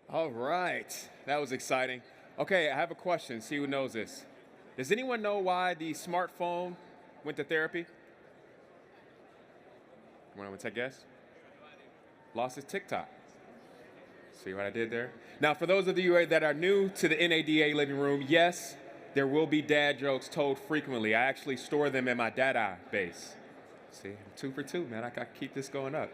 All right, that was exciting. Okay, I have a question. See who knows this. Does anyone know why the smartphone went to therapy? Want to take a guess? Lost his TikTok. See what I did there? Now, for those of you that are new to the NADA living room, yes, there will be dad jokes told frequently. I actually store them in my dada base. See, I'm 2 for 2, man. I got to keep this going up.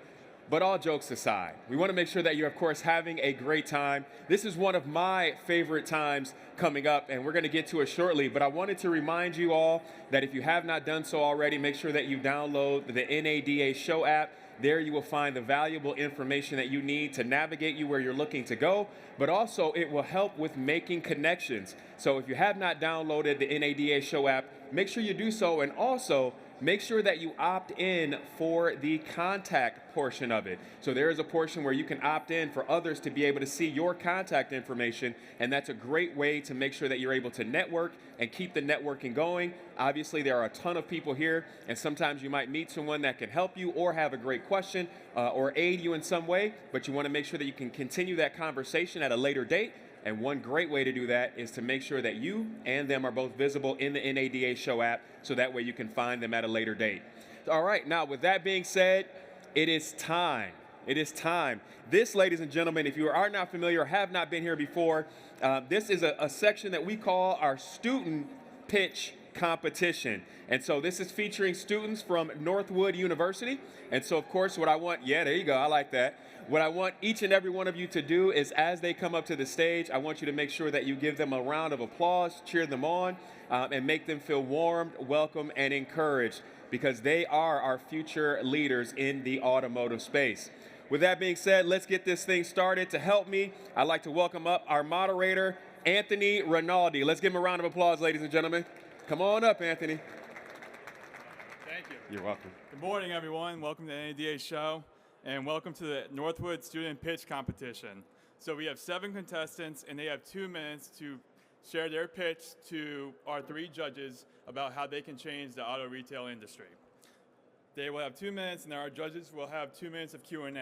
But all jokes aside, we want to make sure that you're, of course, having a great time. This is one of my favorite times coming up, and we're going to get to it shortly. But I wanted to remind you all that if you have not done so already, make sure that you download the NADA Show app. There you will find the valuable information that you need to navigate you where you're looking to go, but also it will help with making connections. So if you have not downloaded the NADA Show app, make sure you do so, and also make sure that you opt in for the contact portion of it. So there is a portion where you can opt in for others to be able to see your contact information, and that's a great way to make sure that you're able to network and keep the networking going. Obviously, there are a ton of people here, and sometimes you might meet someone that can help you or have a great question or aid you in some way, but you want to make sure that you can continue that conversation at a later date. And one great way to do that is to make sure that you and them are both visible in the NADA Show app, so that way you can find them at a later date. All right, now with that being said, it is time. It is time. This, ladies and gentlemen, if you are not familiar or have not been here before, this is a section that we call our student pitch competition. And so this is featuring students from Northwood University. And so, of course, what I want, yeah, there you go, I like that. What I want each and every one of you to do is, as they come up to the stage, I want you to make sure that you give them a round of applause, cheer them on, and make them feel warmed, welcome, and encouraged, because they are our future leaders in the automotive space. With that being said, let's get this thing started. To help me, I'd like to welcome up our moderator, Anthony Rinaldi. Let's give him a round of applause, ladies and gentlemen. Come on up, Anthony. Thank you. You're welcome. Good morning, everyone. Welcome to the NADA Show, and welcome to the Northwood Student Pitch Competition. So we have 7 contestants, and they have 2 minutes to share their pitch to our 3 judges about how they can change the auto retail industry. They will have 2 minutes, and our judges will have 2 minutes of Q&A.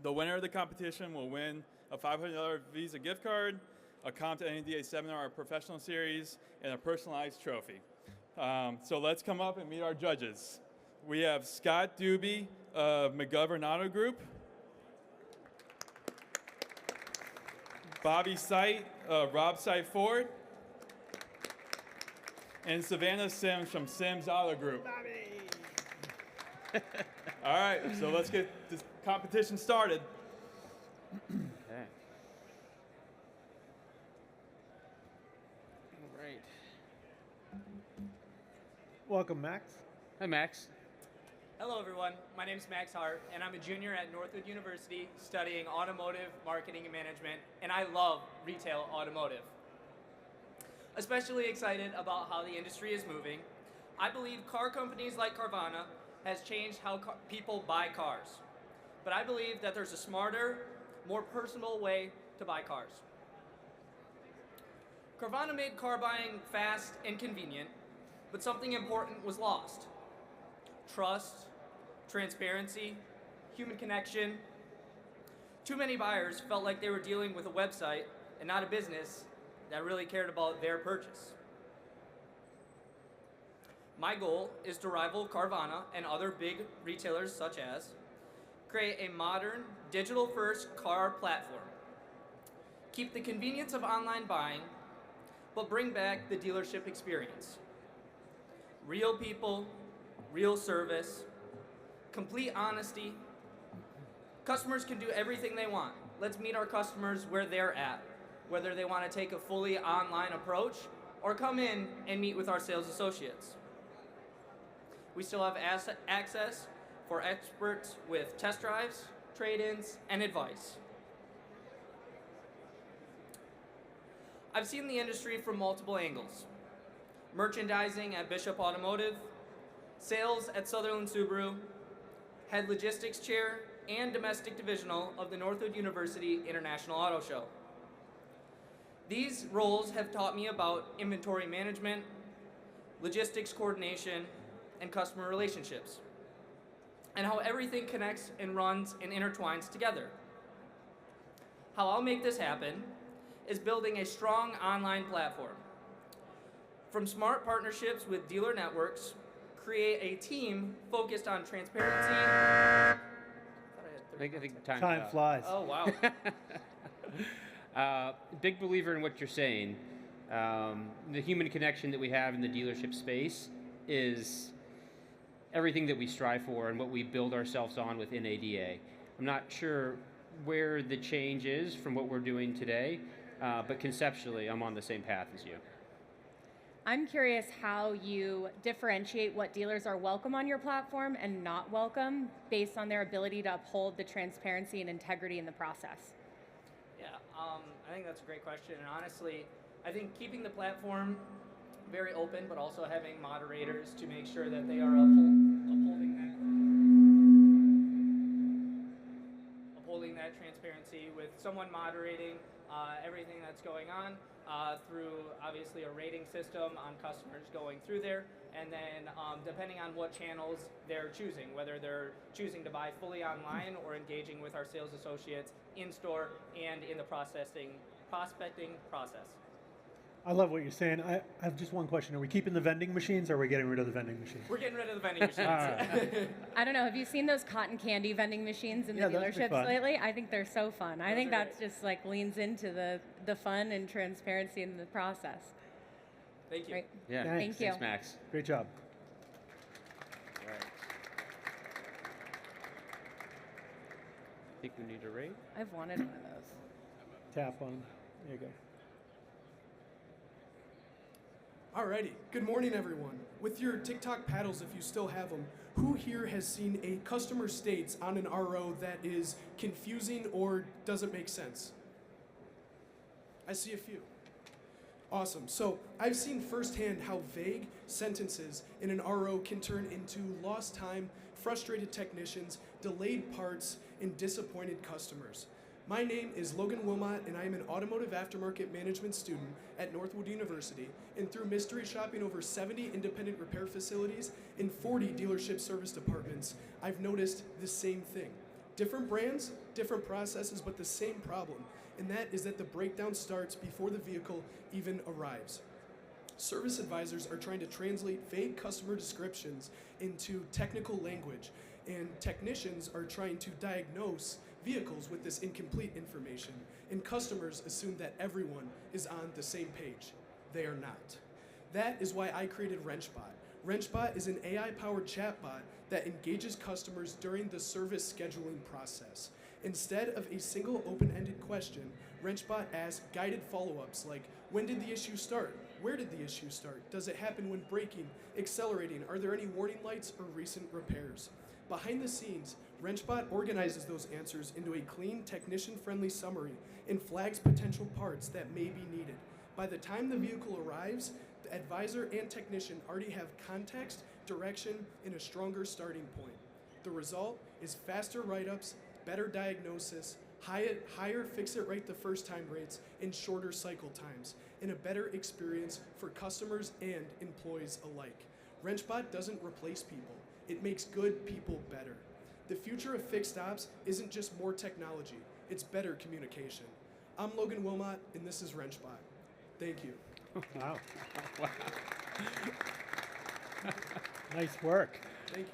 The winner of the competition will win a $500 Visa gift card, a comp to NADA seminar or professional series, and a personalized trophy. So let's come up and meet our judges. We have Scott Doobie of McGovern Auto Group, Bobby Sight of Rob Sight Ford, and Savannah Sims from Sims Auto Group. All right, so let's get this competition started. Okay. All right. Welcome, Max. Hi, Max. Hello everyone, my name is Max Hart and I'm a junior at Northwood University studying automotive marketing and management, and I love retail automotive. Especially excited about how the industry is moving. I believe car companies like Carvana has changed how people buy cars. But I believe that there's a smarter, more personal way to buy cars. Carvana made car buying fast and convenient, but something important was lost. Trust, transparency, human connection. Too many buyers felt like they were dealing with a website and not a business that really cared about their purchase. My goal is to rival Carvana and other big retailers such as create a modern, digital-first car platform. Keep the convenience of online buying, but bring back the dealership experience. Real people, real service, complete honesty. Customers can do everything they want. Let's meet our customers where they're at, whether they want to take a fully online approach or come in and meet with our sales associates. We still have access for experts with test drives, trade-ins, and advice. I've seen the industry from multiple angles. Merchandising at Bishop Automotive, sales at Sutherland Subaru, head logistics chair, and domestic divisional of the Northwood University International Auto Show. These roles have taught me about inventory management, logistics coordination, and customer relationships, and how everything connects and runs and intertwines together. How I'll make this happen is building a strong online platform. From smart partnerships with dealer networks, create a team focused on transparency. I think time's Time up. flies. Oh, wow. Big believer in what you're saying. The human connection that we have in the dealership space is everything that we strive for and what we build ourselves on with NADA. I'm not sure where the change is from what we're doing today, but conceptually, I'm on the same path as you. I'm curious how you differentiate what dealers are welcome on your platform and not welcome based on their ability to uphold the transparency and integrity in the process. Yeah, I think that's a great question. And honestly, I think keeping the platform very open, but also having moderators to make sure that they are upholding that transparency with someone moderating everything that's going on through obviously a rating system on customers going through there, and then depending on what channels they're choosing, whether they're choosing to buy fully online or engaging with our sales associates in store and in the prospecting process. I love what you're saying. I have just one question. Are we keeping the vending machines or are we getting rid of the vending machines? We're getting rid of the vending machines. I don't know, have you seen those cotton candy vending machines in Yeah, the those are dealerships fun. lately? I think they're so fun. I think are that's great. just like leans into the fun and transparency in the process. Thank you. Right. Yeah, Thanks. Thank you. Thanks, Max. Great job. All right. I think we need a rate. I've wanted one of those. Tap on them. There you go. Alrighty, good morning everyone. With your TikTok paddles, if you still have them, who here has seen a customer states on an RO that is confusing or doesn't make sense? I see a few. Awesome, so I've seen firsthand how vague sentences in an RO can turn into lost time, frustrated technicians, delayed parts, and disappointed customers. My name is Logan Wilmot, and I am an automotive aftermarket management student at Northwood University, and through mystery shopping over 70 independent repair facilities and 40 dealership service departments, I've noticed the same thing. Different brands, different processes, but the same problem, and that is that the breakdown starts before the vehicle even arrives. Service advisors are trying to translate vague customer descriptions into technical language, and technicians are trying to diagnose vehicles with this incomplete information, and customers assume that everyone is on the same page. They are not. That is why I created WrenchBot. WrenchBot is an AI-powered chatbot that engages customers during the service scheduling process. Instead of a single open-ended question, WrenchBot asks guided follow-ups like, when did the issue start? Where did the issue start? Does it happen when braking, accelerating? Are there any warning lights or recent repairs? Behind the scenes, WrenchBot organizes those answers into a clean, technician-friendly summary and flags potential parts that may be needed. By the time the vehicle arrives, the advisor and technician already have context, direction, and a stronger starting point. The result is faster write-ups, better diagnosis, higher fix-it-right the first time rates, and shorter cycle times, and a better experience for customers and employees alike. WrenchBot doesn't replace people. It makes good people better. The future of fixed ops isn't just more technology, it's better communication. I'm Logan Wilmot, and this is WrenchBot. Thank you. Wow. Nice work. Thank you.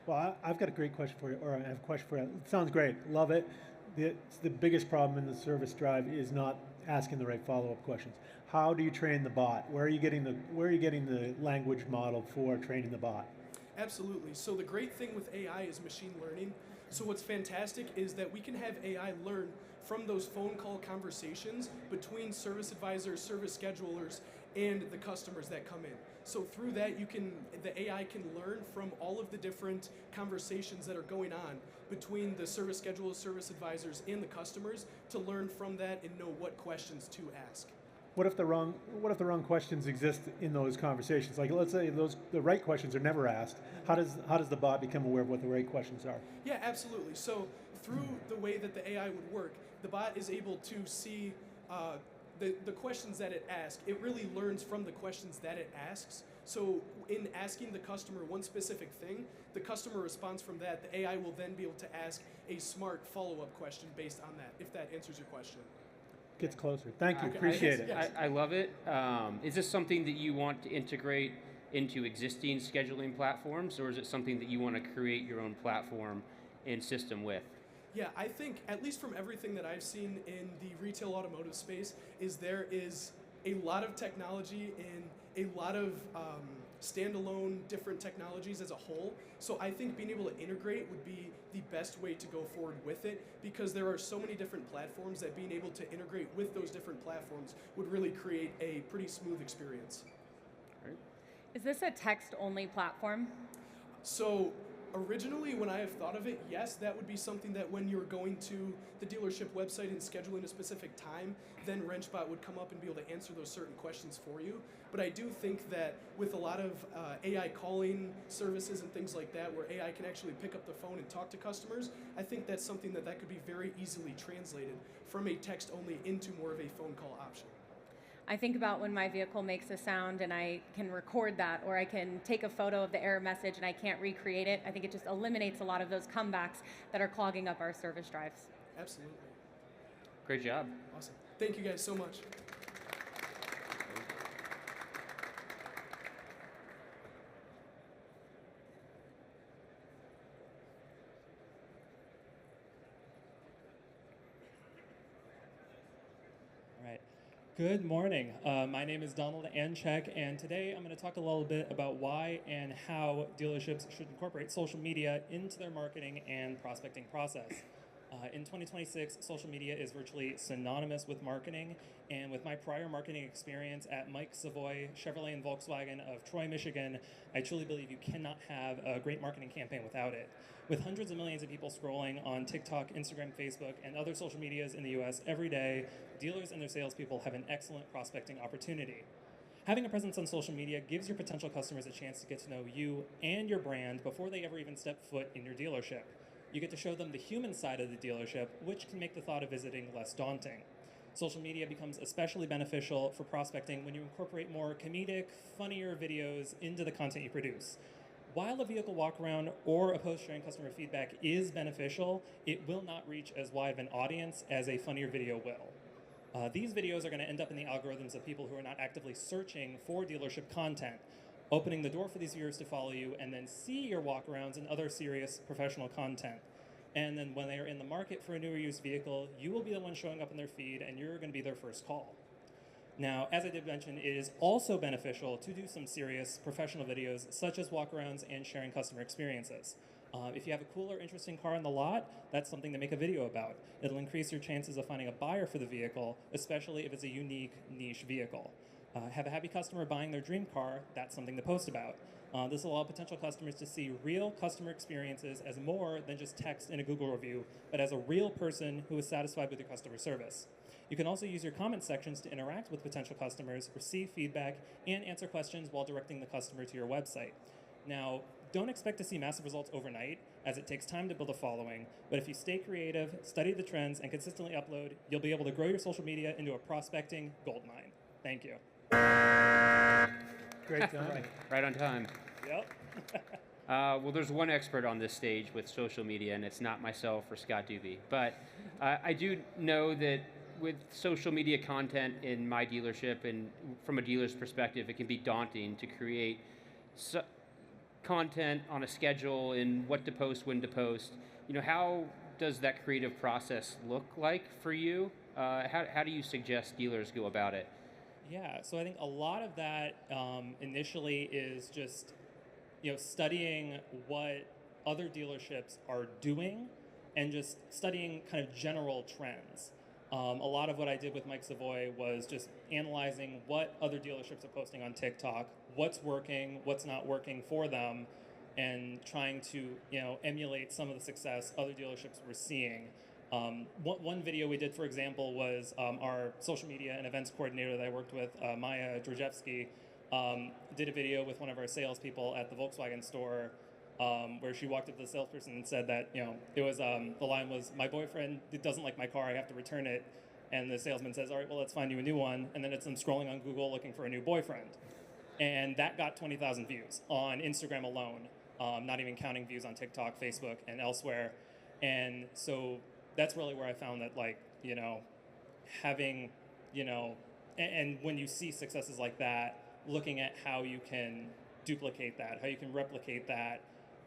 Well, I've got a great question for you, or I have a question for you. It sounds great. Love it. The biggest problem in the service drive is not asking the right follow-up questions. How do you train the bot? Where are you getting the language model for training the bot? Absolutely. So the great thing with AI is machine learning. So what's fantastic is that we can have AI learn from those phone call conversations between service advisors, service schedulers, and the customers that come in. So through that, the AI can learn from all of the different conversations that are going on between the service schedulers, service advisors, and the customers to learn from that and know what questions to ask. What if the wrong questions exist in those conversations? Like, let's say the right questions are never asked. How does the bot become aware of what the right questions are? Yeah, absolutely. So through the way that the AI would work, the bot is able to see the questions that it asks, it really learns from the questions that it asks. So in asking the customer one specific thing, the customer responds from that. The AI will then be able to ask a smart follow-up question based on that, if that answers your question. Gets closer. Thank you. Okay. Appreciate it. Yes. I love it. Is this something that you want to integrate into existing scheduling platforms, or is it something that you want to create your own platform and system with? Yeah, I think, at least from everything that I've seen in the retail automotive space, is there is a lot of technology and a lot of standalone different technologies as a whole. So I think being able to integrate would be the best way to go forward with it, because there are so many different platforms that being able to integrate with those different platforms would really create a pretty smooth experience. Is this a text-only platform? So originally, when I have thought of it, yes, that would be something that when you're going to the dealership website and scheduling a specific time, then WrenchBot would come up and be able to answer those certain questions for you. But I do think that with a lot of AI calling services and things like that, where AI can actually pick up the phone and talk to customers, I think that's something that could be very easily translated from a text-only into more of a phone call option. I think about when my vehicle makes a sound and I can record that, or I can take a photo of the error message and I can't recreate it. I think it just eliminates a lot of those comebacks that are clogging up our service drives. Absolutely. Great job. Awesome. Thank you guys so much. Good morning. My name is Donald Anchek, and today I'm going to talk a little bit about why and how dealerships should incorporate social media into their marketing and prospecting process. In 2026, social media is virtually synonymous with marketing, and with my prior marketing experience at Mike Savoy Chevrolet and Volkswagen of Troy, Michigan, I truly believe you cannot have a great marketing campaign without it. With hundreds of millions of people scrolling on TikTok, Instagram, Facebook, and other social medias in the US every day, dealers and their salespeople have an excellent prospecting opportunity. Having a presence on social media gives your potential customers a chance to get to know you and your brand before they ever even step foot in your dealership. You get to show them the human side of the dealership, which can make the thought of visiting less daunting. Social media becomes especially beneficial for prospecting when you incorporate more comedic, funnier videos into the content you produce. While a vehicle walk-around or a post sharing customer feedback is beneficial, it will not reach as wide of an audience as a funnier video will. These videos are going to end up in the algorithms of people who are not actively searching for dealership content, opening the door for these viewers to follow you and then see your walk-arounds and other serious professional content. And then when they are in the market for a new or used vehicle, you will be the one showing up in their feed and you're going to be their first call. Now, as I did mention, it is also beneficial to do some serious professional videos such as walk-arounds and sharing customer experiences. If you have a cool or interesting car on the lot, that's something to make a video about. It'll increase your chances of finding a buyer for the vehicle, especially if it's a unique niche vehicle. Have a happy customer buying their dream car, that's something to post about. This will allow potential customers to see real customer experiences as more than just text in a Google review, but as a real person who is satisfied with your customer service. You can also use your comment sections to interact with potential customers, receive feedback, and answer questions while directing the customer to your website. Now, don't expect to see massive results overnight, as it takes time to build a following, but if you stay creative, study the trends, and consistently upload, you'll be able to grow your social media into a prospecting goldmine. Thank you. Great timing. Right on time. Yep. Well, there's one expert on this stage with social media, and it's not myself or Scott Doobie. But I do know that with social media content in my dealership and from a dealer's perspective, it can be daunting to create content on a schedule and what to post, when to post. You know, how does that creative process look like for you? How do you suggest dealers go about it? Yeah, so I think a lot of that initially is just, studying what other dealerships are doing and just studying kind of general trends. A lot of what I did with Mike Savoy was just analyzing what other dealerships are posting on TikTok, what's working, what's not working for them, and trying to, emulate some of the success other dealerships were seeing. One video we did, for example, was our social media and events coordinator that I worked with, Maya Drojewski, did a video with one of our salespeople at the Volkswagen store where she walked up to the salesperson and said that, it was, the line was, "My boyfriend doesn't like my car, I have to return it." And the salesman says, all right, well, let's find you a new one. And then it's them scrolling on Google looking for a new boyfriend. And that got 20,000 views on Instagram alone, not even counting views on TikTok, Facebook, and elsewhere. And so that's really where I found that, like, you know, having, you know, and when you see successes like that, looking at how you can duplicate that, how you can replicate that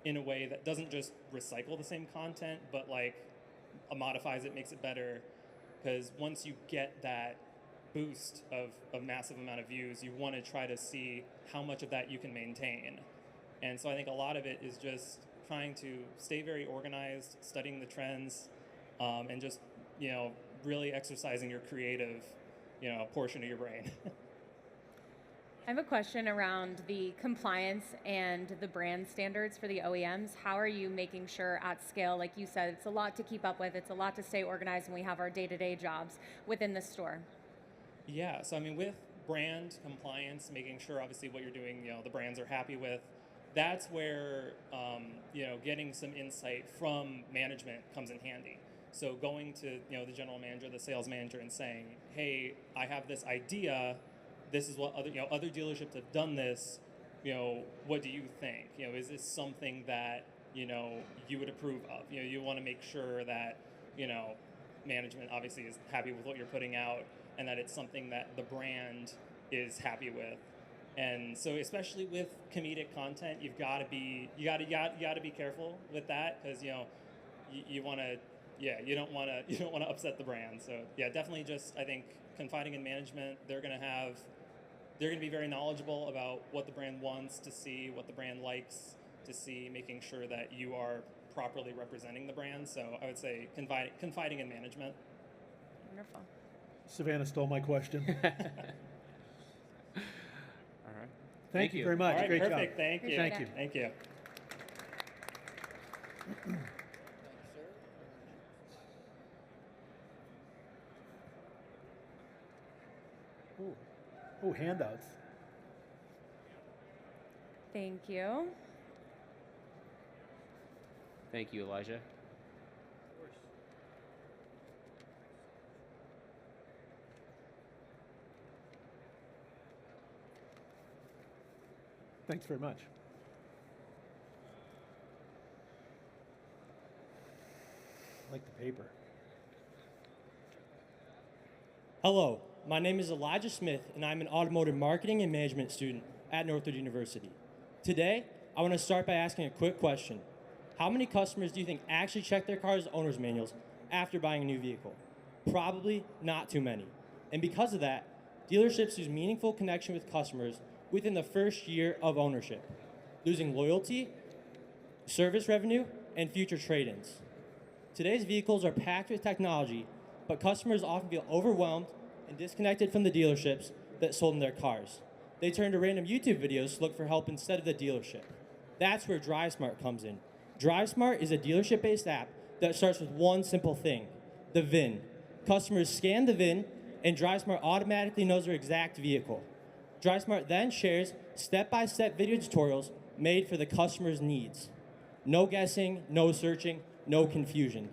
in a way that doesn't just recycle the same content, but like modifies it, makes it better. Because once you get that boost of a massive amount of views, you want to try to see how much of that you can maintain. And so I think a lot of it is just trying to stay very organized, studying the trends, and just, you know, really exercising your creative, you know, portion of your brain. I have a question around the compliance and the brand standards for the OEMs. How are you making sure at scale, like you said, it's a lot to keep up with, it's a lot to stay organized, and we have our day-to-day jobs within the store? Yeah, so I mean, with brand compliance, making sure obviously what you're doing, you know, the brands are happy with, that's where, you know, getting some insight from management comes in handy. So going to, you know, the general manager, the sales manager, and saying, hey, I have this idea, this is what other, you know, other dealerships have done this, you know, what do you think? You know, is this something that, you know, you would approve of? You know, you want to make sure that, you know, management obviously is happy with what you're putting out, and that it's something that the brand is happy with. And so, especially with comedic content, you got to be careful with that, because, you know, you want to, yeah, you don't want to upset the brand. So yeah, definitely just, I think, confiding in management. They're going to be very knowledgeable about what the brand wants to see, what the brand likes to see, making sure that you are properly representing the brand. So I would say confiding in management. Wonderful. Savannah stole my question. All right. Thank you very much. All right, Great perfect. job. Thank you. Thank you. Thank you. Oh, handouts. Thank you. Thank you, Elijah. Thanks very much. I like the paper. Hello, my name is Elijah Smith, and I'm an automotive marketing and management student at Northwood University. Today, I want to start by asking a quick question. How many customers do you think actually check their car's owner's manuals after buying a new vehicle? Probably not too many. And because of that, dealerships lose meaningful connection with customers within the first year of ownership, losing loyalty, service revenue, and future trade-ins. Today's vehicles are packed with technology, but customers often feel overwhelmed and disconnected from the dealerships that sold them their cars. They turn to random YouTube videos to look for help instead of the dealership. That's where DriveSmart comes in. DriveSmart is a dealership-based app that starts with one simple thing, the VIN. Customers scan the VIN, and DriveSmart automatically knows their exact vehicle. DriveSmart then shares step-by-step video tutorials made for the customer's needs. No guessing, no searching, no confusion.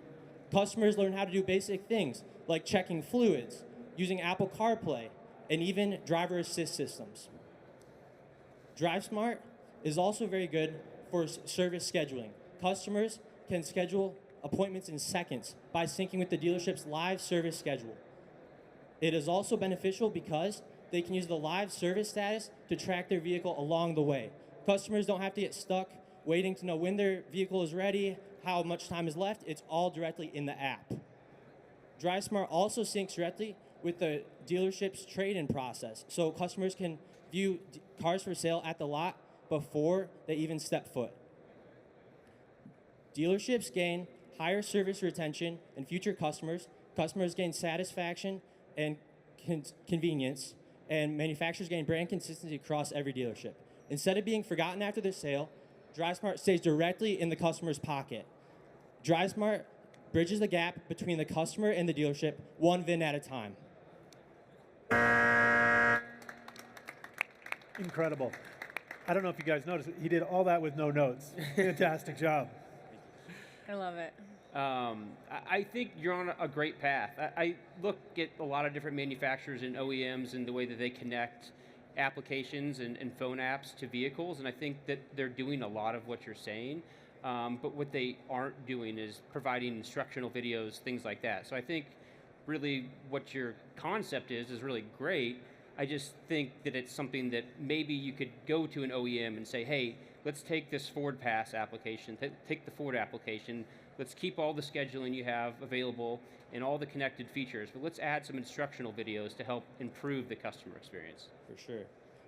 Customers learn how to do basic things like checking fluids, using Apple CarPlay, and even driver assist systems. DriveSmart is also very good for service scheduling. Customers can schedule appointments in seconds by syncing with the dealership's live service schedule. It is also beneficial because they can use the live service status to track their vehicle along the way. Customers don't have to get stuck waiting to know when their vehicle is ready, how much time is left. It's all directly in the app. DriveSmart also syncs directly with the dealership's trade-in process, so customers can view cars for sale at the lot before they even step foot. Dealerships gain higher service retention and future customers. Customers gain satisfaction and convenience, and manufacturers gain brand consistency across every dealership. Instead of being forgotten after the sale, DriveSmart stays directly in the customer's pocket. DriveSmart bridges the gap between the customer and the dealership, one VIN at a time. Incredible. I don't know if you guys noticed, he did all that with no notes. Fantastic job. I love it. I think you're on a great path. I look at a lot of different manufacturers and OEMs and the way that they connect applications and phone apps to vehicles, and I think that they're doing a lot of what you're saying. But what they aren't doing is providing instructional videos, things like that. So I think really what your concept is really great. I just think that it's something that maybe you could go to an OEM and say, hey, let's take this Ford Pass application, take the Ford application, let's keep all the scheduling you have available and all the connected features, but let's add some instructional videos to help improve the customer experience. For sure.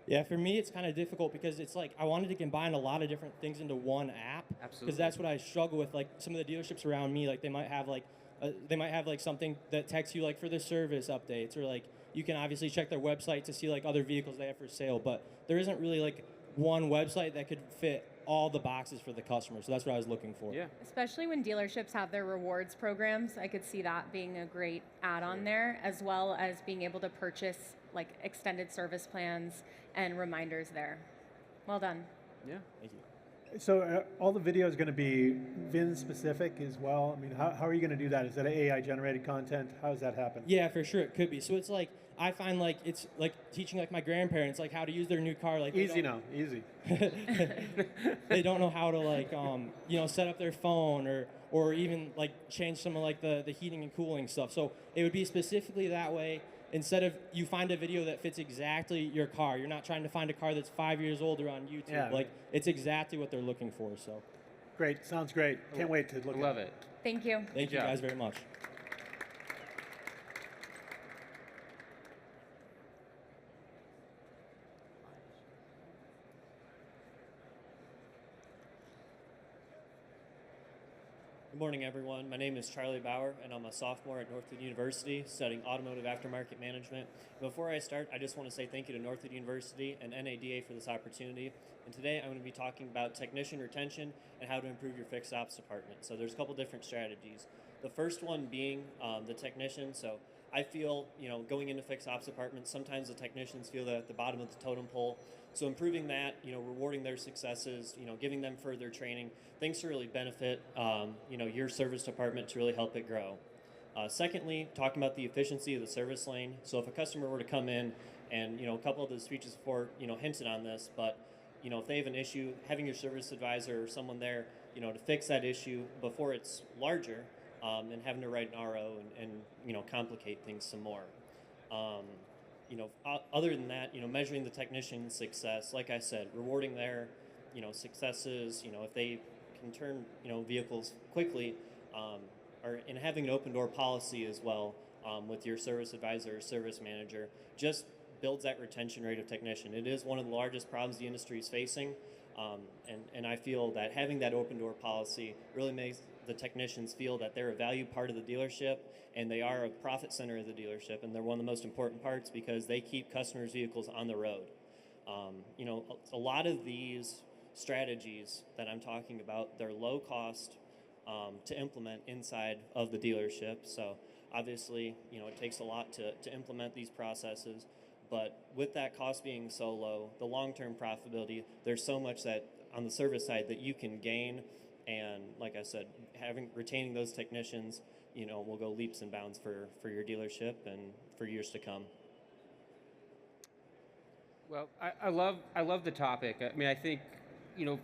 Yeah, for me, it's kind of difficult because it's like I wanted to combine a lot of different things into one app. Absolutely. Because that's what I struggle with. Like some of the dealerships around me, like they might have like something that texts you like for the service updates, or like you can obviously check their website to see like other vehicles they have for sale. But there isn't really like one website that could fit all the boxes for the customer. So that's what I was looking for. Yeah. Especially when dealerships have their rewards programs, I could see that being a great add-on there, as well as being able to purchase like extended service plans and reminders there. Well done. Yeah. Thank you. So all the video is going to be VIN specific as well. I mean, how are you going to do that? Is that AI generated content? How does that happen? Yeah, for sure it could be. So it's like I find like it's like teaching like my grandparents like how to use their new car. Like Easy now, easy. they don't know how to like set up their phone or even like change some of like the heating and cooling stuff. So it would be specifically that way. Instead of you find a video that fits exactly your car, you're not trying to find a car that's 5 years older on YouTube. Yeah. Like it's exactly what they're looking for. So Great, sounds great. Can't wait to look Love at it. Thank you. thank you job. guys very much. Good morning, everyone. My name is Charlie Bauer, and I'm a sophomore at Northwood University studying automotive aftermarket management. Before I start, I just want to say thank you to Northwood University and NADA for this opportunity. And today I'm going to be talking about technician retention and how to improve your fixed ops department. So there's a couple different strategies. The first one being the technician. So I feel, going into fixed ops departments, sometimes the technicians feel that at the bottom of the totem pole. So improving that, rewarding their successes, giving them further training, things to really benefit, your service department to really help it grow. Secondly, talking about the efficiency of the service lane. So if a customer were to come in and, a couple of the speeches before, hinted on this, but, if they have an issue, having your service advisor or someone there, to fix that issue before it's larger, and having to write an RO and complicate things some more. Other than that, measuring the technician's success, like I said, rewarding their, successes, if they can turn, vehicles quickly, and having an open door policy as well with your service advisor or service manager just builds that retention rate of technician. It is one of the largest problems the industry is facing, and I feel that having that open door policy really makes the technicians feel that they're a valued part of the dealership and they are a profit center of the dealership, and they're one of the most important parts because they keep customers' vehicles on the road. A lot of these strategies that I'm talking about, they're low cost to implement inside of the dealership. So obviously, it takes a lot to implement these processes, but with that cost being so low, the long-term profitability, there's so much that on the service side that you can gain. And like I said, retaining those technicians, will go leaps and bounds for your dealership and for years to come. Well, I love the topic. I mean, I think,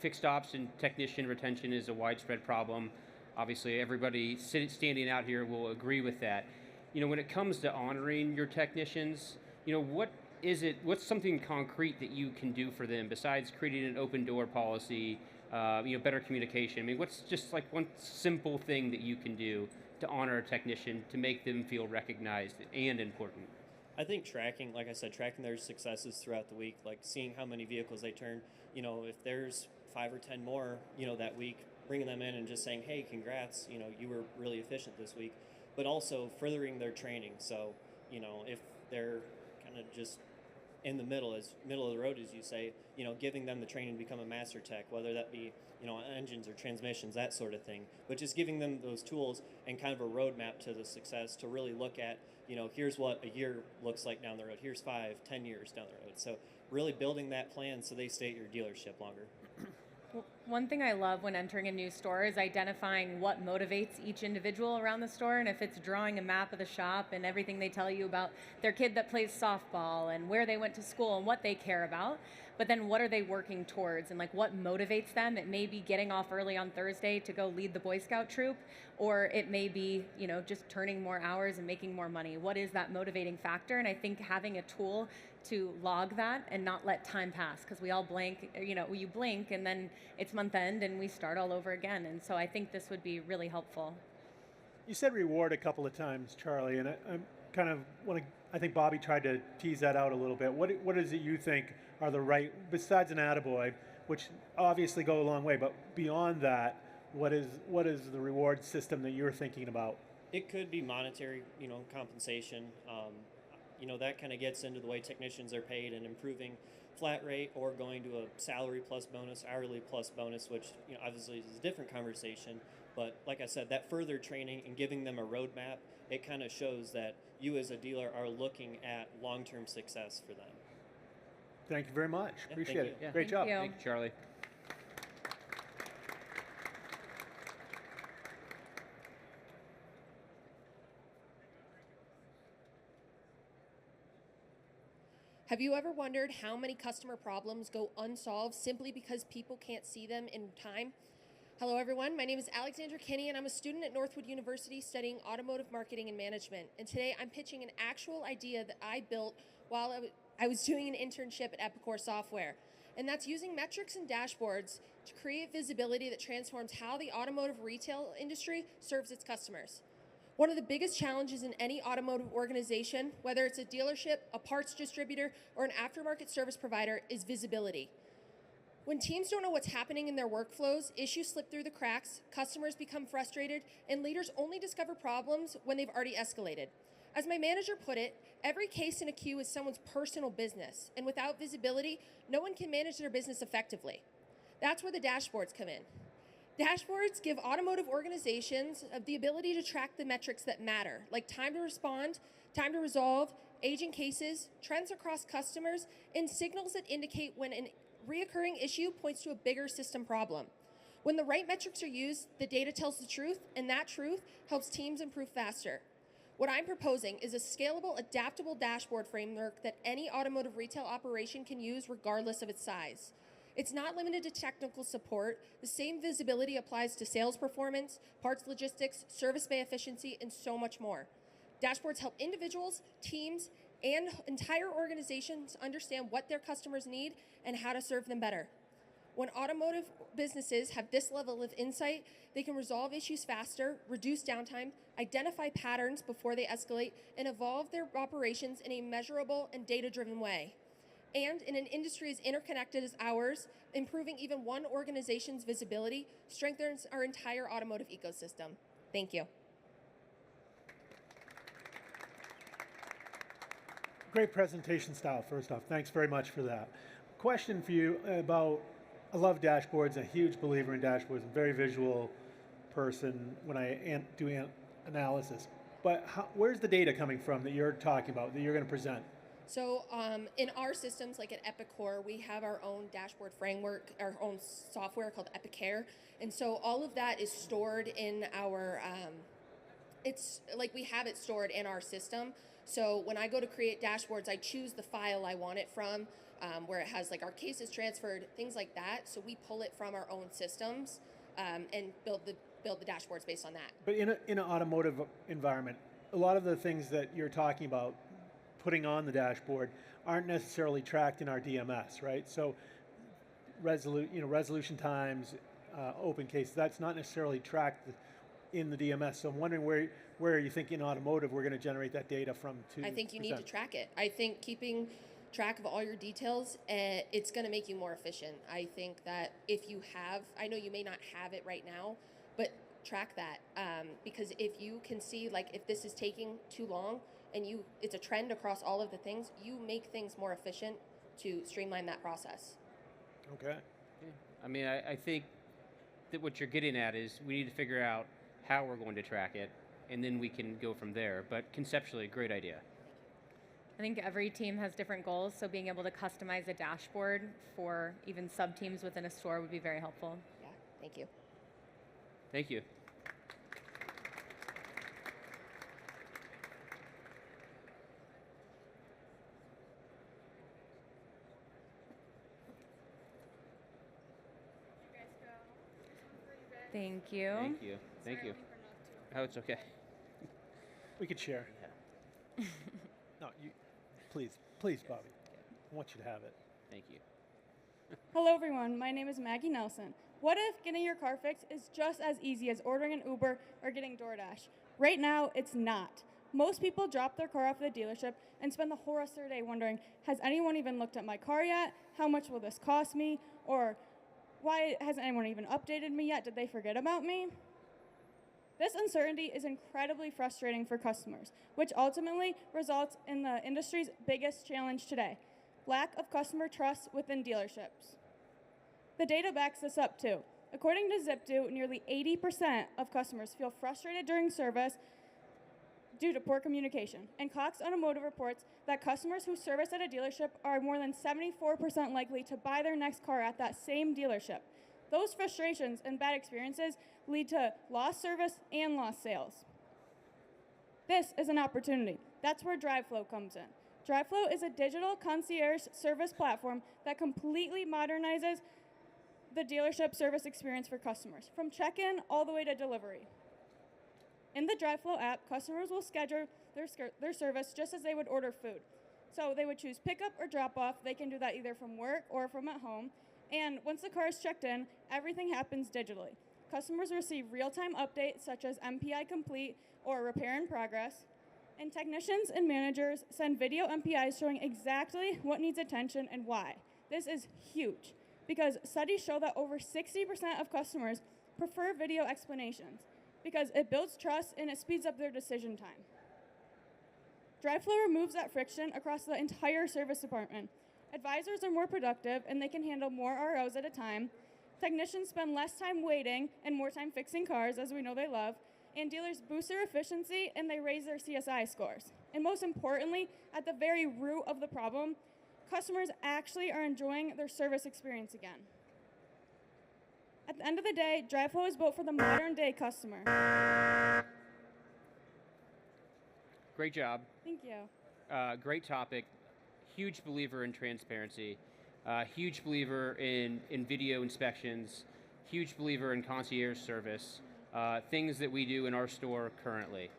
fixed ops and technician retention is a widespread problem. Obviously, everybody standing out here will agree with that. When it comes to honoring your technicians, what's something concrete that you can do for them besides creating an open door policy, better communication? I mean, what's just like one simple thing that you can do to honor a technician to make them feel recognized and important? I think tracking, like I said, tracking their successes throughout the week, like seeing how many vehicles they turn, if there's 5 or 10 more, that week, bringing them in and just saying, hey, congrats, you were really efficient this week, but also furthering their training. So, if they're kind of just in the middle of the road, as you say, giving them the training to become a master tech, whether that be, engines or transmissions, that sort of thing, but just giving them those tools and kind of a roadmap to the success to really look at, here's what a year looks like down the road. Here's 5, 10 years down the road. So really building that plan so they stay at your dealership longer. One thing I love when entering a new store is identifying what motivates each individual around the store. And if it's drawing a map of the shop and everything they tell you about their kid that plays softball and where they went to school and what they care about, but then what are they working towards and like what motivates them? It may be getting off early on Thursday to go lead the Boy Scout troop, or it may be, just turning more hours and making more money. What is that motivating factor? And I think having a tool to log that and not let time pass, because we all blank, you blink and then it's month end and we start all over again. And so I think this would be really helpful. You said reward a couple of times, Charlie, and I think Bobby tried to tease that out a little bit. What is it you think are the right, besides an attaboy, which obviously go a long way, but beyond that, what is the reward system that you're thinking about? It could be monetary, compensation. That kind of gets into the way technicians are paid and improving flat rate or going to a salary plus bonus, hourly plus bonus, which obviously is a different conversation. But like I said, that further training and giving them a roadmap, it kind of shows that you as a dealer are looking at long-term success for them. Thank you very much. Yeah, Appreciate it. Yeah. Great job. Thank you, Charlie. Have you ever wondered how many customer problems go unsolved simply because people can't see them in time? Hello everyone, my name is Alexandra Kinney and I'm a student at Northwood University studying automotive marketing and management. And today I'm pitching an actual idea that I built while I was doing an internship at Epicor Software. And that's using metrics and dashboards to create visibility that transforms how the automotive retail industry serves its customers. One of the biggest challenges in any automotive organization, whether it's a dealership, a parts distributor, or an aftermarket service provider, is visibility. When teams don't know what's happening in their workflows, issues slip through the cracks, customers become frustrated, and leaders only discover problems when they've already escalated. As my manager put it, every case in a queue is someone's personal business, and without visibility, no one can manage their business effectively. That's where the dashboards come in. Dashboards give automotive organizations the ability to track the metrics that matter, like time to respond, time to resolve, aging cases, trends across customers, and signals that indicate when a reoccurring issue points to a bigger system problem. When the right metrics are used, the data tells the truth, and that truth helps teams improve faster. What I'm proposing is a scalable, adaptable dashboard framework that any automotive retail operation can use regardless of its size. It's not limited to technical support. The same visibility applies to sales performance, parts logistics, service bay efficiency, and so much more. Dashboards help individuals, teams, and entire organizations understand what their customers need and how to serve them better. When automotive businesses have this level of insight, they can resolve issues faster, reduce downtime, identify patterns before they escalate, and evolve their operations in a measurable and data-driven way. And in an industry as interconnected as ours, improving even one organization's visibility strengthens our entire automotive ecosystem. Thank you. Great presentation style, first off. Thanks very much for that. Question for you about, I love dashboards, a huge believer in dashboards, a very visual person when I do analysis. But where's the data coming from that you're talking about, that you're going to present? So in our systems, like at Epicor, we have our own dashboard framework, our own software called Epicare. And so all of that is stored in our, it's like we have it stored in our system. So when I go to create dashboards, I choose the file I want it from, where it has like our cases transferred, things like that. So we pull it from our own systems and build the dashboards based on that. But in an automotive environment, a lot of the things that you're talking about putting on the dashboard aren't necessarily tracked in our DMS, right? So resolution times, open cases, that's not necessarily tracked in the DMS. So I'm wondering where you think in automotive we're going to generate that data from to I think you need to present. track it. I think keeping track of all your details, it's going to make you more efficient. I think that if you have, I know you may not have it right now, but track that because if you can see, like, if this is taking too long and it's a trend across all of the things, you make things more efficient to streamline that process. Okay. I mean, I think that what you're getting at is we need to figure out how we're going to track it, and then we can go from there. But conceptually, great idea. I think every team has different goals, so being able to customize a dashboard for even sub-teams within a store would be very helpful. Yeah, thank you. Thank you. Thank you. Thank you. Thank you. Oh, it's okay. We could share. No, you, please, Bobby. I want you to have it. Thank you. Hello everyone, my name is Maggie Nelson. What if getting your car fixed is just as easy as ordering an Uber or getting DoorDash? Right now, it's not. Most people drop their car off at the dealership and spend the whole rest of their day wondering, has anyone even looked at my car yet? How much will this cost me? Or why hasn't anyone even updated me yet? Did they forget about me? This uncertainty is incredibly frustrating for customers, which ultimately results in the industry's biggest challenge today: lack of customer trust within dealerships. The data backs this up too. According to Zip2, nearly 80% of customers feel frustrated during service due to poor communication. And Cox Automotive reports that customers who service at a dealership are more than 74% likely to buy their next car at that same dealership. Those frustrations and bad experiences lead to lost service and lost sales. This is an opportunity. That's where DriveFlow comes in. DriveFlow is a digital concierge service platform that completely modernizes the dealership service experience for customers, from check-in all the way to delivery. In the DriveFlow app, customers will schedule their service just as they would order food. So they would choose pickup or drop-off. They can do that either from work or from at home. And once the car is checked in, everything happens digitally. Customers receive real-time updates such as MPI complete or repair in progress. And technicians and managers send video MPIs showing exactly what needs attention and why. This is huge because studies show that over 60% of customers prefer video explanations because it builds trust and it speeds up their decision time. DriveFlow removes that friction across the entire service department. Advisors are more productive and they can handle more ROs at a time. Technicians spend less time waiting and more time fixing cars, as we know they love. And dealers boost their efficiency and they raise their CSI scores. And most importantly, at the very root of the problem, customers actually are enjoying their service experience again. At the end of the day, DriveFlow is built for the modern day customer. Great job. Thank you. Great topic. Huge believer in transparency. Huge believer in video inspections. Huge believer in concierge service. Things that we do in our store currently.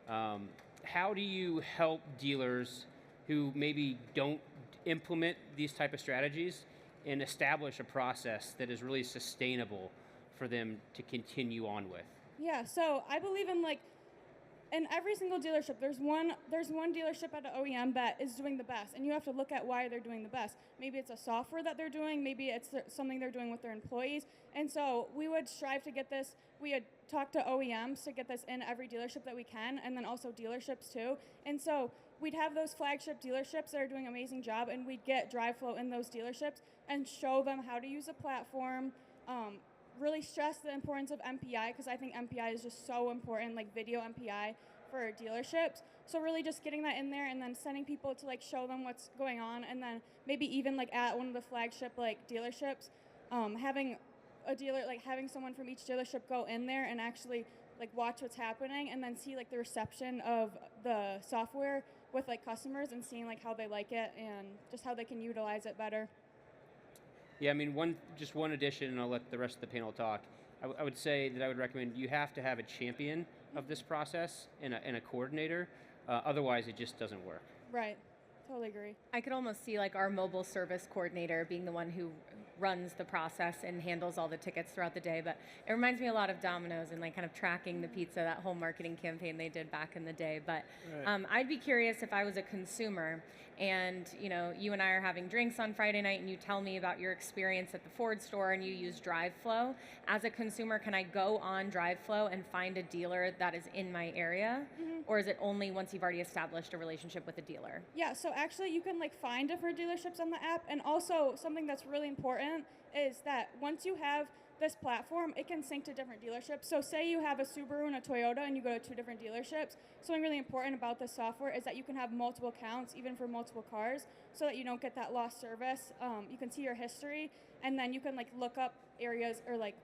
How do you help dealers who maybe don't implement these type of strategies and establish a process that is really sustainable for them to continue on with? Yeah, so I believe in every single dealership, there's one dealership at an OEM that is doing the best, and you have to look at why they're doing the best. Maybe it's a software that they're doing, maybe it's something they're doing with their employees, and so we would strive to get this. We had talked to OEMs to get this in every dealership that we can, and then also dealerships too. And so we'd have those flagship dealerships that are doing an amazing job, and we'd get DriveFlow in those dealerships and show them how to use a platform. Really stress the importance of MPI because I think MPI is just so important, like video MPI for dealerships. So really just getting that in there and then sending people to show them what's going on, and then maybe even at one of the flagship dealerships, having a dealer having someone from each dealership go in there and actually watch what's happening and then see the reception of the software with customers and seeing how they like it and just how they can utilize it better. Yeah, I mean, one addition, and I'll let the rest of the panel talk. I would say that I would recommend you have to have a champion of this process and a coordinator. Otherwise, it just doesn't work. Right. Totally agree. I could almost see our mobile service coordinator being the one who runs the process and handles all the tickets throughout the day. But it reminds me a lot of Domino's and kind of tracking the pizza, that whole marketing campaign they did back in the day. But Right. I'd be curious if I was a consumer and you and I are having drinks on Friday night and you tell me about your experience at the Ford store and you use DriveFlow. As a consumer, can I go on DriveFlow and find a dealer that is in my area? Mm-hmm. Or is it only once you've already established a relationship with a dealer? Yeah, so actually you can find different dealerships on the app, and also something that's really important important is that once you have this platform, it can sync to different dealerships. So say you have a Subaru and a Toyota and you go to 2 different dealerships. Something really important about this software is that you can have multiple accounts, even for multiple cars, so that you don't get that lost service. You can see your history, and then you can like look up areas or like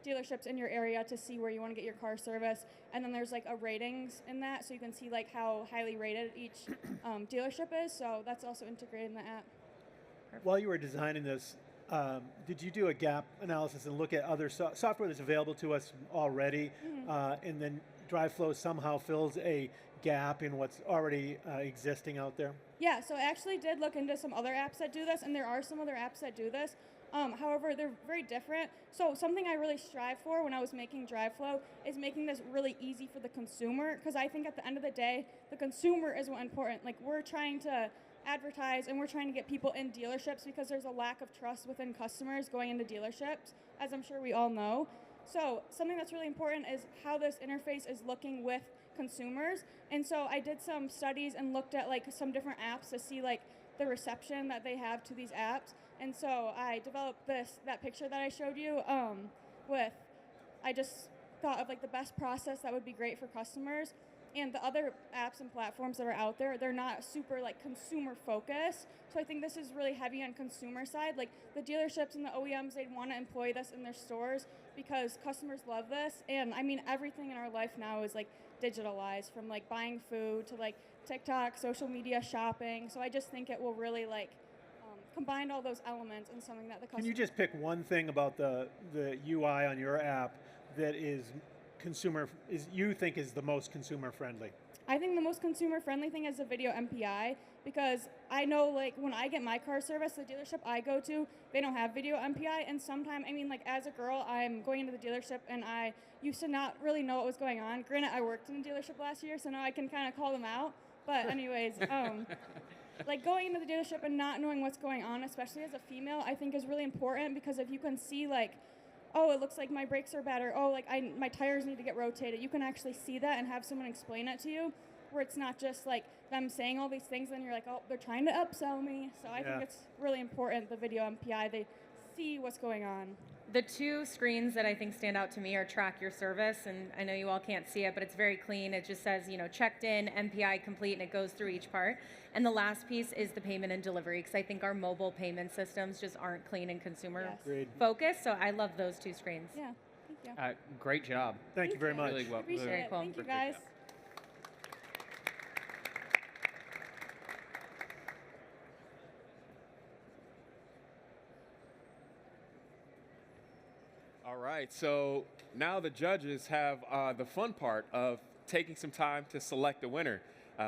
dealerships in your area to see where you want to get your car service. And then there's like a ratings in that, so you can see like how highly rated each dealership is. So that's also integrated in the app. While you were designing this, did you do a gap analysis and look at other software that's available to us already, and then DriveFlow somehow fills a gap in what's already existing out there? Yeah, so I actually did look into some other apps that do this, and there are some other apps that do this. However, they're very different. So something I really strive for when I was making DriveFlow is making this really easy for the consumer, because I think at the end of the day, the consumer is what's important. Like, we're trying to advertise and we're trying to get people in dealerships because there's a lack of trust within customers going into dealerships, as I'm sure we all know. So something that's really important is how this interface is looking with consumers. And so I did some studies and looked at like some different apps to see like the reception that they have to these apps. And so I developed that picture that I showed you I just thought of like the best process that would be great for customers. And the other apps and platforms that are out there, they're not super like consumer focused. So I think this is really heavy on consumer side. Like the dealerships and the OEMs, they'd want to employ this in their stores because customers love this. And I mean, everything in our life now is like digitalized, from like buying food to like TikTok, social media, shopping. So I just think it will really like combine all those elements in something that the customer. Can you just pick one thing about the UI on your app that you think is the most consumer friendly? I think the most consumer friendly thing is the video MPI, because I know like when I get my car service, the dealership I go to, they don't have video MPI. And sometimes, I mean, like as a girl, I'm going into the dealership and I used to not really know what was going on. Granted, I worked in a dealership last year, so now I can kind of call them out. But anyways, like going into the dealership and not knowing what's going on, especially as a female, I think is really important, because if you can see like, oh, it looks like my brakes are bad, or oh, like my tires need to get rotated, you can actually see that and have someone explain it to you, where it's not just like them saying all these things and you're like, oh, they're trying to upsell me. So I think it's really important, the video MPI, they see what's going on. The 2 screens that I think stand out to me are track your service, and I know you all can't see it, but it's very clean. It just says, checked in, MPI complete, and it goes through each part. And the last piece is the payment and delivery, because I think our mobile payment systems just aren't clean and consumer focused. So I love those 2 screens. Yeah, thank you. Great job. Thank you very much. Really well. Appreciate really it. cool. Thank you, guys. All right, so now the judges have the fun part of taking some time to select a winner.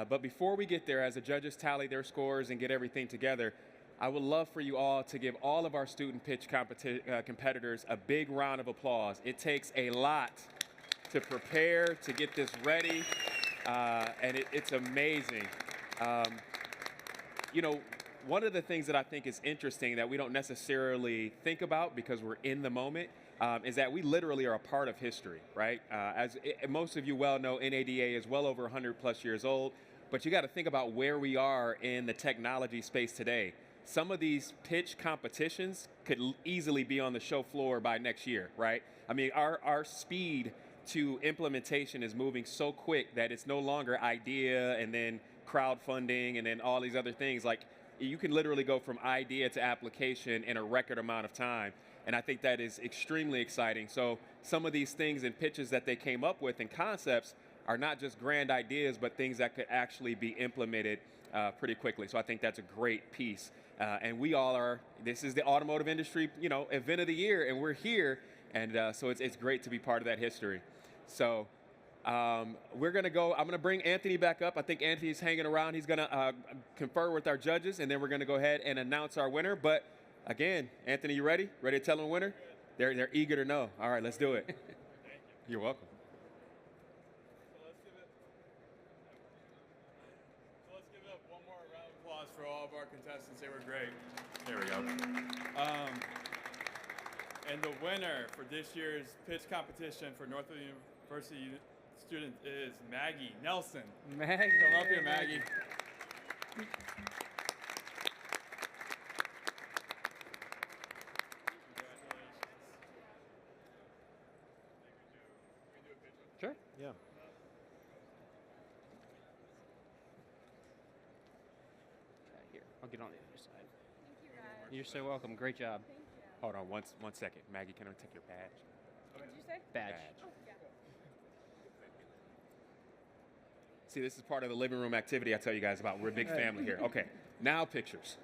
But before we get there, as the judges tally their scores and get everything together, I would love for you all to give all of our student pitch competitors a big round of applause. It takes a lot to prepare, to get this ready, and it's amazing. One of the things that I think is interesting that we don't necessarily think about because we're in the moment is that we literally are a part of history, right? Most of you well know, NADA is well over 100 plus years old, but you got to think about where we are in the technology space today. Some of these pitch competitions could easily be on the show floor by next year, right? I mean, our speed to implementation is moving so quick that it's no longer idea and then crowdfunding and then all these other things. Like, you can literally go from idea to application in a record amount of time. And I think that is extremely exciting. So some of these things and pitches that they came up with and concepts are not just grand ideas, but things that could actually be implemented pretty quickly. So I think that's a great piece. And we all are, this is the automotive industry, event of the year, and we're here. And so it's great to be part of that history. So we're going to go, I'm going to bring Anthony back up. I think Anthony's hanging around. He's going to confer with our judges, and then we're going to go ahead and announce our winner. But again, Anthony, you ready? Ready to tell them winner? They're eager to know. All right, let's do it. You're welcome. So let's give it one more round of applause for all of our contestants. They were great. There we go. And the winner for this year's pitch competition for Northwood University student is Maggie Nelson. Maggie. Come up here, Maggie. Sure. Yeah. Here, I'll get on the other side. Thank you, guys. You're so welcome. Great job. Hold on one second. Maggie, can I take your badge? What did you say? Badge. Oh, yeah. See, this is part of the living room activity I tell you guys about. We're a big family here. Okay, now pictures.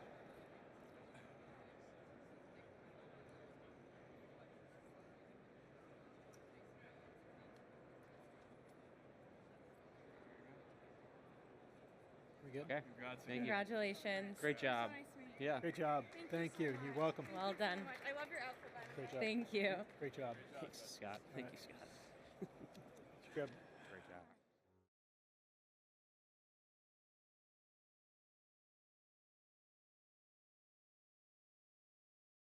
We good? Okay. Congrats. Thank you. Congratulations. Great job. Nice meeting Yeah. Great job. Thank you. You're welcome. Well done. you. I love your outfit, by the way. Great job. Thank you. Great job. Thanks, Scott. Thank you, Scott. Grab